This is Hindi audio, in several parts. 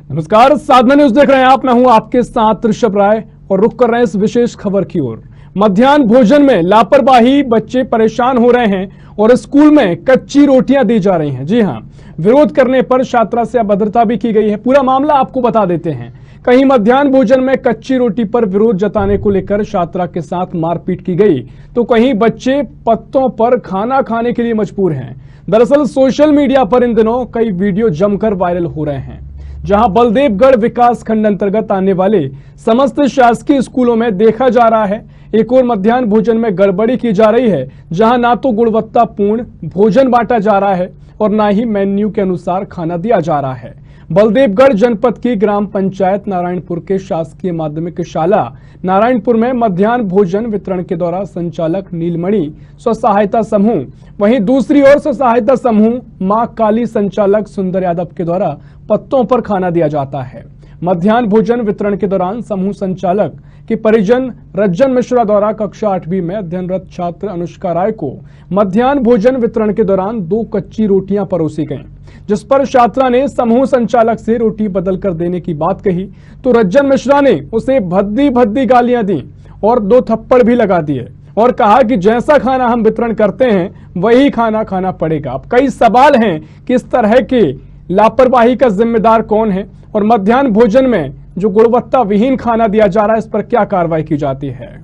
नमस्कार, साधना न्यूज देख रहे हैं आप। मैं हूं आपके साथ ऋषभ राय और रुक कर रहे हैं इस विशेष खबर की ओर। मध्याह्न भोजन में लापरवाही, बच्चे परेशान हो रहे हैं और स्कूल में कच्ची रोटियां दी जा रही हैं। जी हां, विरोध करने पर छात्रा से अभद्रता भी की गई है। पूरा मामला आपको बता देते हैं। कहीं मध्याह्न भोजन में कच्ची रोटी पर विरोध जताने को लेकर छात्रा के साथ मारपीट की गई, तो कहीं बच्चे पत्तों पर खाना खाने के लिए मजबूर हैं। दरअसल सोशल मीडिया पर इन दिनों कई वीडियो जमकर वायरल हो रहे हैं, जहां बलदेवगढ़ विकास खंड अंतर्गत आने वाले समस्त शासकीय स्कूलों में देखा जा रहा है एक और मध्याह्न भोजन में गड़बड़ी की जा रही है, जहां ना तो गुणवत्तापूर्ण भोजन बांटा जा रहा है और ना ही मेन्यू के अनुसार खाना दिया जा रहा है। बलदेवगढ़ जनपद की ग्राम पंचायत नारायणपुर के शासकीय माध्यमिक शाला नारायणपुर में मध्याह्न भोजन वितरण के दौरान संचालक नीलमणि स्व सहायता समूह, वहीं दूसरी ओर स्व सहायता समूह मां काली संचालक सुंदर यादव के द्वारा पत्तों पर खाना दिया जाता है। मध्याह्न भोजन वितरण के दौरान समूह संचालक के परिजन रज्जन मिश्रा द्वारा कक्षा 8वीं में अध्ययनरत छात्र अनुष्का राय को मध्याह्न भोजन वितरण के दौरान 2 कच्ची रोटियां परोसी गईं, जिस पर छात्रा ने समूह संचालक से रोटी बदल कर देने की बात कही, तो रज्जन मिश्रा ने उसे भद्दी भद्दी गालियां दी और 2 थप्पड़ भी लगा दिए और कहा कि जैसा खाना हम वितरण करते हैं वही खाना खाना पड़ेगा। अब कई सवाल हैं कि इस तरह के लापरवाही का जिम्मेदार कौन है और मध्याह्न भोजन में जो गुणवत्ता विहीन खाना दिया जा रहा है, इस पर क्या कार्रवाई की जाती है।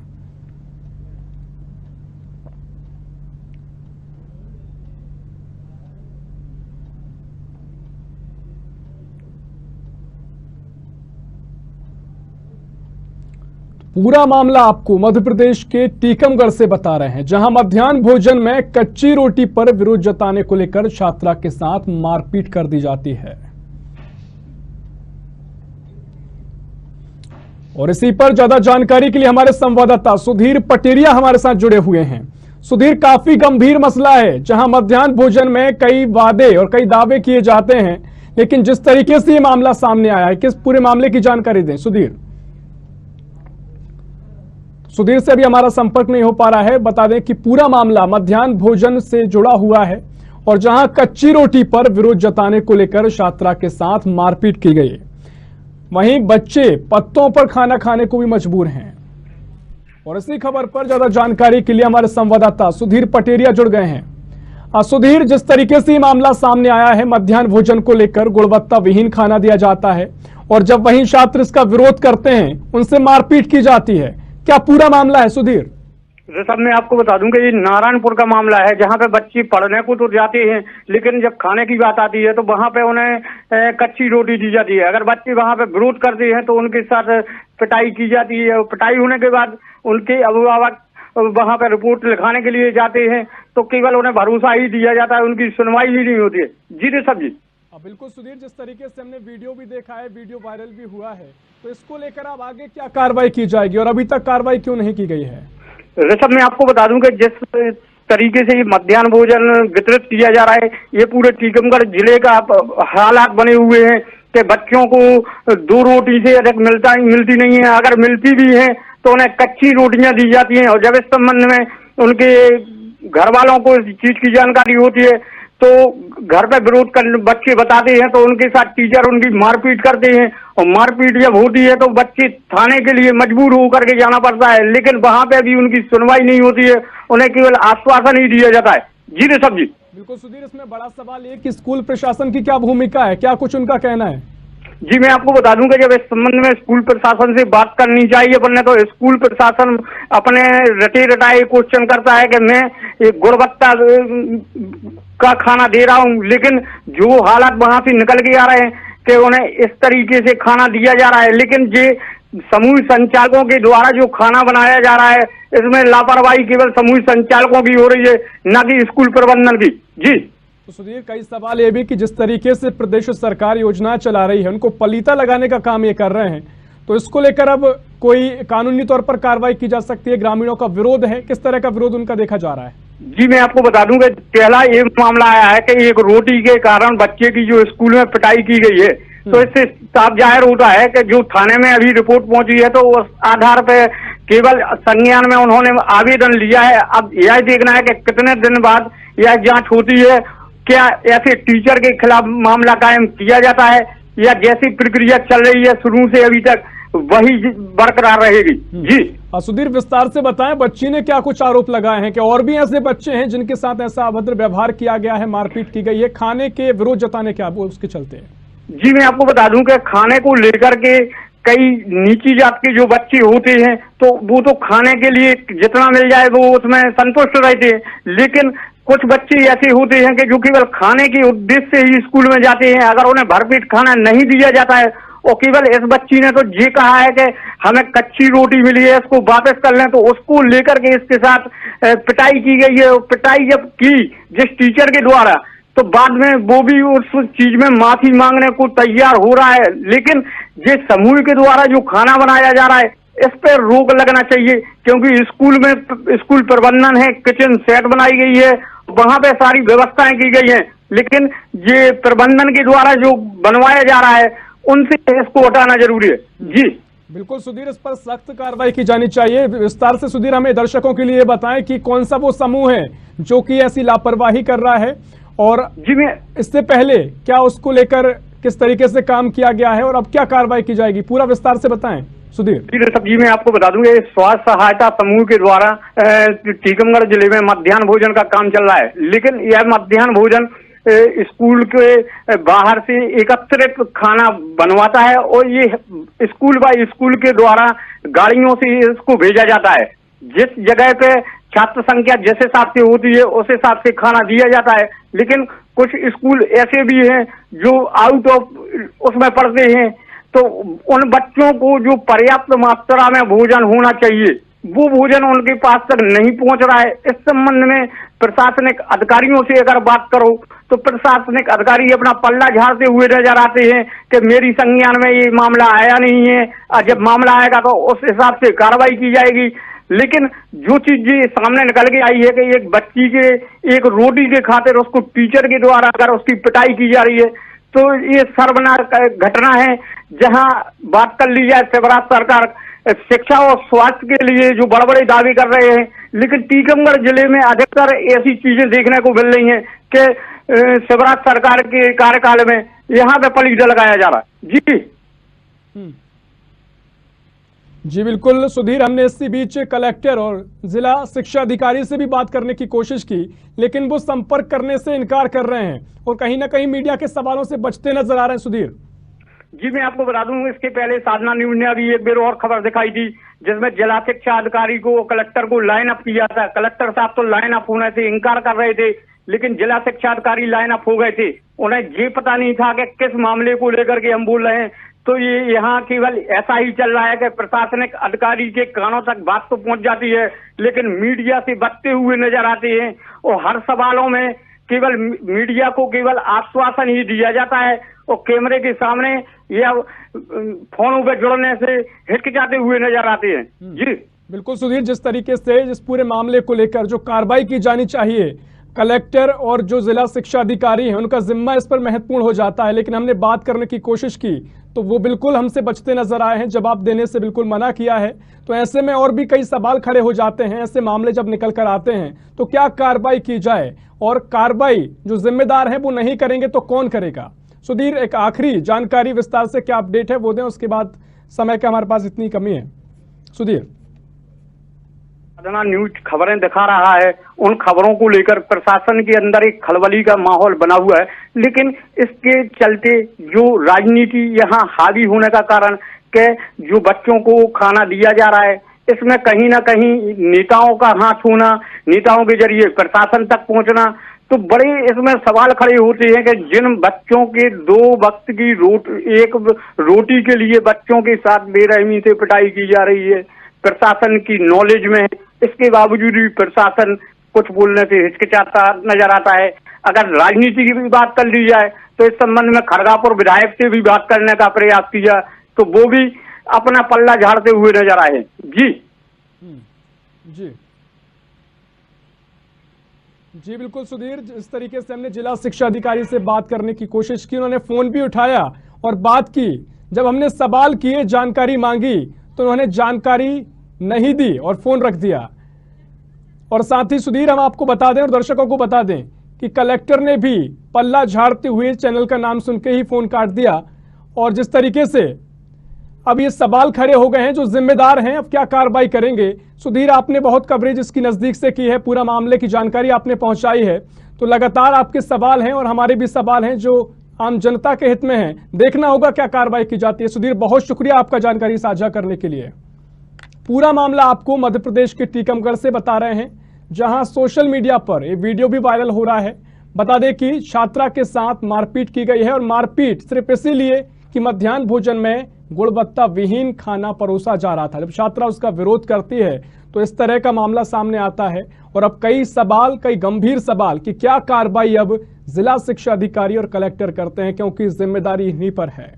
पूरा मामला आपको मध्य प्रदेश के टीकमगढ़ से बता रहे हैं, जहां मध्याह्न भोजन में कच्ची रोटी पर विरोध जताने को लेकर छात्रा के साथ मारपीट कर दी जाती है। और इसी पर ज्यादा जानकारी के लिए हमारे संवाददाता सुधीर पटेरिया हमारे साथ जुड़े हुए हैं। सुधीर, काफी गंभीर मसला है, जहां मध्याह्न भोजन में कई वादे और कई दावे किए जाते हैं, लेकिन जिस तरीके से ये मामला सामने आया है, किस पूरे मामले की जानकारी दें। सुधीर से अभी हमारा संपर्क नहीं हो पा रहा है। बता दें कि पूरा मामला मध्याह्न भोजन से जुड़ा हुआ है और जहां कच्ची रोटी पर विरोध जताने को लेकर छात्रा के साथ मारपीट की गई, वहीं बच्चे पत्तों पर खाना खाने को भी मजबूर हैं। और इसी खबर पर ज्यादा जानकारी के लिए हमारे संवाददाता सुधीर पटेरिया जुड़ गए हैं। सुधीर, जिस तरीके से मामला सामने आया है, मध्याह्न भोजन को लेकर गुणवत्ता विहीन खाना दिया जाता है और जब वहीं छात्र इसका विरोध करते हैं, उनसे मारपीट की जाती है, क्या पूरा मामला है सुधीर? सब मैं आपको बता दूं कि ये नारायणपुर का मामला है, जहां पे बच्चे पढ़ने को तो जाते हैं, लेकिन जब खाने की बात आती है तो वहां पे उन्हें कच्ची रोटी दी जाती है। अगर बच्चे वहां पे विरोध करते हैं तो उनके साथ पिटाई की जाती है और पिटाई होने के बाद उनके अभिभावक वहां पे रिपोर्ट लिखाने के लिए जाते हैं, तो केवल उन्हें भरोसा ही दिया जाता है, उनकी सुनवाई ही नहीं होती है। जी रे सब जी। बिल्कुल सुधीर, जिस तरीके से हमने वीडियो भी देखा है, वीडियो वायरल भी हुआ है, तो इसको लेकर अब आगे क्या कार्रवाई की जाएगी और अभी तक कार्रवाई क्यों नहीं की गई है? ऋषभ, मैं आपको बता दूं कि जिस तरीके से ये मध्याह्न भोजन वितरित किया जा रहा है, ये पूरे टीकमगढ़ जिले का हालात बने हुए हैं कि बच्चों को 2 रोटी से अधिक मिलती नहीं है। अगर मिलती भी है तो उन्हें कच्ची रोटियां दी जाती हैं और जब इस संबंध में उनके घर वालों को इस चीज की जानकारी होती है तो घर पे विरोध कर बच्चे बताते हैं, तो उनके साथ टीचर उनकी मारपीट करते हैं और मारपीट जब होती है तो बच्चे थाने के लिए मजबूर होकर के जाना पड़ता है, लेकिन वहां पे भी उनकी सुनवाई नहीं होती है, उन्हें केवल आश्वासन ही दिया जाता है। जी रे सब जी। बिल्कुल सुधीर, इसमें बड़ा सवाल ये कि स्कूल प्रशासन की क्या भूमिका है, क्या कुछ उनका कहना है? जी, मैं आपको बता दूं कि जब इस संबंध में स्कूल प्रशासन से बात करनी चाहिए, वरना तो स्कूल प्रशासन अपने रटे रटाए क्वेश्चन करता है कि मैं गुणवत्ता का खाना दे रहा हूं, लेकिन जो हालात वहां से निकल के आ रहे हैं कि उन्हें इस तरीके से खाना दिया जा रहा है, लेकिन ये समूह संचालकों के द्वारा जो खाना बनाया जा रहा है, इसमें लापरवाही केवल समूह संचालकों की हो रही है, न कि स्कूल प्रबंधन की। जी। तो सुधीर, कई सवाल ये भी कि जिस तरीके से प्रदेश सरकार योजना चला रही है, उनको पलीता लगाने का काम ये कर रहे हैं, तो इसको लेकर अब कोई कानूनी तौर पर कार्रवाई की जा सकती है? ग्रामीणों का विरोध है, किस तरह का विरोध उनका देखा जा रहा है? जी, मैं आपको बता दूं कि पहला ये मामला आया है कि एक रोटी के कारण बच्चे की जो स्कूल में पिटाई की गई है, तो इससे साफ जाहिर होता है कि जो थाने में अभी रिपोर्ट पहुंची है तो उस आधार पे केवल संज्ञान में उन्होंने आवेदन लिया है। अब यह देखना है कि कितने दिन बाद यह जांच होती है, क्या ऐसे टीचर के खिलाफ मामला कायम किया जाता है या जैसी प्रक्रिया चल रही है शुरू से अभी तक वही बरकरार रहेगी। जी सुधीर, विस्तार से बताएं, बच्ची ने क्या कुछ आरोप लगाए हैं कि और भी ऐसे बच्चे हैं जिनके साथ ऐसा अभद्र व्यवहार किया गया है, मारपीट की गई है, खाने के विरोध जताने क्या उसके चलते हैं? जी मैं आपको बता दूं कि खाने को लेकर के कई नीची जात के जो बच्चे होते हैं तो वो तो खाने के लिए जितना मिल जाए वो उसमें संतुष्ट रहते हैं, लेकिन कुछ बच्चे ऐसे होते हैं कि जो केवल खाने के उद्देश्य से ही स्कूल में जाते हैं। अगर उन्हें भरपेट खाना नहीं दिया जाता है और केवल इस बच्ची ने तो ये कहा है कि हमें कच्ची रोटी मिली है इसको वापस कर लें, तो उसको लेकर के इसके साथ पिटाई की गई है। पिटाई जब की जिस टीचर के द्वारा, तो बाद में वो भी उस चीज में माफी मांगने को तैयार हो रहा है, लेकिन ये समूह के द्वारा जो खाना बनाया जा रहा है इस पर रोक लगना चाहिए, क्योंकि स्कूल में स्कूल प्रबंधन है, किचन सेट बनाई गई है, वहां पे सारी व्यवस्थाएं की गई हैं, लेकिन ये प्रबंधन के द्वारा जो बनवाया जा रहा है उनसे इसको हटाना जरूरी है। जी बिल्कुल सुधीर, इस पर सख्त कार्रवाई की जानी चाहिए। विस्तार से सुधीर हमें दर्शकों के लिए बताएं कि कौन सा वो समूह है जो कि ऐसी लापरवाही कर रहा है, और जी मैं इससे पहले क्या उसको लेकर किस तरीके से काम किया गया है और अब क्या कार्रवाई की जाएगी, पूरा विस्तार से बताएं सुधीर। जी मैं आपको बता दूंगा, स्वास्थ्य सहायता समूह के द्वारा टीकमगढ़ जिले में मध्याह्न भोजन का काम चल रहा है, लेकिन यह मध्याह्न भोजन स्कूल के बाहर से एकत्रित खाना बनवाता है और ये स्कूल बाय स्कूल के द्वारा गाड़ियों से इसको भेजा जाता है। जिस जगह पे छात्र संख्या जिस हिसाब से होती है उस हिसाब से खाना दिया जाता है, लेकिन कुछ स्कूल ऐसे भी हैं जो आउट ऑफ उसमें पढ़ते हैं, तो उन बच्चों को जो पर्याप्त मात्रा में भोजन होना चाहिए वो भोजन उनके पास तक नहीं पहुंच रहा है। इस संबंध में प्रशासनिक अधिकारियों से अगर बात करो तो प्रशासनिक अधिकारी अपना पल्ला झाड़ते हुए नजर आते हैं कि मेरी संज्ञान में ये मामला आया नहीं है, और जब मामला आएगा तो उस हिसाब से कार्रवाई की जाएगी। लेकिन जो चीज ये सामने निकल के आई है कि एक बच्ची के एक रोटी के खातिर उसको टीचर के द्वारा अगर उसकी पिटाई की जा रही है, तो ये शर्मनाक घटना है। जहां बात कर ली जाए शिवराज सरकार शिक्षा और स्वास्थ्य के लिए जो बड़े बड़े दावे कर रहे हैं, लेकिन टीकमगढ़ जिले में अधिकतर ऐसी चीजें देखने को मिल रही हैं कि शिवराज सरकार के कार्यकाल में यहाँ पे पलीदा लगाया जा रहा है। जी बिल्कुल सुधीर, हमने इसी बीच कलेक्टर और जिला शिक्षा अधिकारी से भी बात करने की कोशिश की, लेकिन वो संपर्क करने से इनकार कर रहे हैं और कहीं ना कहीं मीडिया के सवालों से बचते नजर आ रहे हैं। सुधीर जी मैं आपको बता दूं, इसके पहले साधना न्यूज ने अभी एक बार और खबर दिखाई थी जिसमें जिला शिक्षा अधिकारी को कलेक्टर को लाइन अप किया था। कलेक्टर साहब तो लाइन अप होने से इनकार कर रहे थे, लेकिन जिला शिक्षा अधिकारी लाइन अप हो गए थे। उन्हें ये पता नहीं था कि किस मामले को लेकर के हम बोल रहे हैं। तो ये यहाँ केवल ऐसा ही चल रहा है कि प्रशासनिक अधिकारी के कानों तक बात तो पहुंच जाती है, लेकिन मीडिया से बचते हुए नजर आते हैं और हर सवालों में केवल मीडिया को केवल आश्वासन ही दिया जाता है और कैमरे के सामने या फोनों पे जुड़ने से हिचकिचाते हुए नजर आते हैं। जी बिल्कुल सुधीर, जिस तरीके से इस पूरे मामले को लेकर जो कार्रवाई की जानी चाहिए, कलेक्टर और जो जिला शिक्षा अधिकारी हैं उनका जिम्मा इस पर महत्वपूर्ण हो जाता है, लेकिन हमने बात करने की कोशिश की तो वो बिल्कुल हमसे बचते नजर आए हैं, जवाब देने से बिल्कुल मना किया है। तो ऐसे में और भी कई सवाल खड़े हो जाते हैं। ऐसे मामले जब निकल कर आते हैं तो क्या कार्रवाई की जाए, और कार्रवाई जो जिम्मेदार है वो नहीं करेंगे तो कौन करेगा? सुधीर, एक आखिरी जानकारी विस्तार से क्या अपडेट है वो दें, उसके बाद समय का हमारे पास इतनी कमी है। सुधीर, साधना न्यूज खबरें दिखा रहा है, उन खबरों को लेकर प्रशासन के अंदर एक खलबली का माहौल बना हुआ है, लेकिन इसके चलते जो राजनीति यहाँ हावी होने का कारण के जो बच्चों को खाना दिया जा रहा है इसमें कहीं ना कहीं नेताओं का हाथ होना, नेताओं के जरिए प्रशासन तक पहुंचना, तो बड़े इसमें सवाल खड़े होते हैं कि जिन बच्चों के 2 वक्त की एक रोटी के लिए बच्चों के साथ बेरहमी से पिटाई की जा रही है, प्रशासन की नॉलेज में, इसके बावजूद भी प्रशासन कुछ बोलने से हिचकिचाता नजर आता है। अगर राजनीति की भी बात कर ली जाए तो इस संबंध में खड़गापुर विधायक से भी बात करने का प्रयास किया तो वो भी अपना पल्ला झाड़ते हुए नजर आए। जी जी जी बिल्कुल सुधीर, इस तरीके से हमने जिला शिक्षा अधिकारी से बात करने की कोशिश की, उन्होंने फोन भी उठाया और बात की। जब हमने सवाल किए, जानकारी मांगी तो उन्होंने जानकारी नहीं दी और फोन रख दिया। और साथ ही सुधीर, हम आपको बता दें और दर्शकों को बता दें कि कलेक्टर ने भी पल्ला झाड़ते हुए चैनल का नाम सुन के ही फोन काट दिया और जिस तरीके से अब ये सवाल खड़े हो गए हैं, जो जिम्मेदार हैं अब क्या कार्रवाई करेंगे। सुधीर, आपने बहुत कवरेज इसकी नजदीक से की है, पूरा मामले की जानकारी आपने पहुंचाई है, तो लगातार आपके सवाल हैं और हमारे भी सवाल हैं जो आम जनता के हित में हैं। देखना होगा क्या कार्रवाई की जाती है। सुधीर, बहुत शुक्रिया आपका जानकारी साझा करने के लिए। पूरा मामला आपको मध्य प्रदेश के टीकमगढ़ से बता रहे हैं, जहां सोशल मीडिया पर ये वीडियो भी वायरल हो रहा है। बता दें कि छात्रा के साथ मारपीट की गई है और मारपीट सिर्फ इसीलिए कि मध्याह्न भोजन में गुणवत्ता विहीन खाना परोसा जा रहा था। जब छात्रा उसका विरोध करती है तो इस तरह का मामला सामने आता है और अब कई गंभीर सवाल कि क्या कार्रवाई अब जिला शिक्षा अधिकारी और कलेक्टर करते हैं, क्योंकि जिम्मेदारी इन्हीं पर है।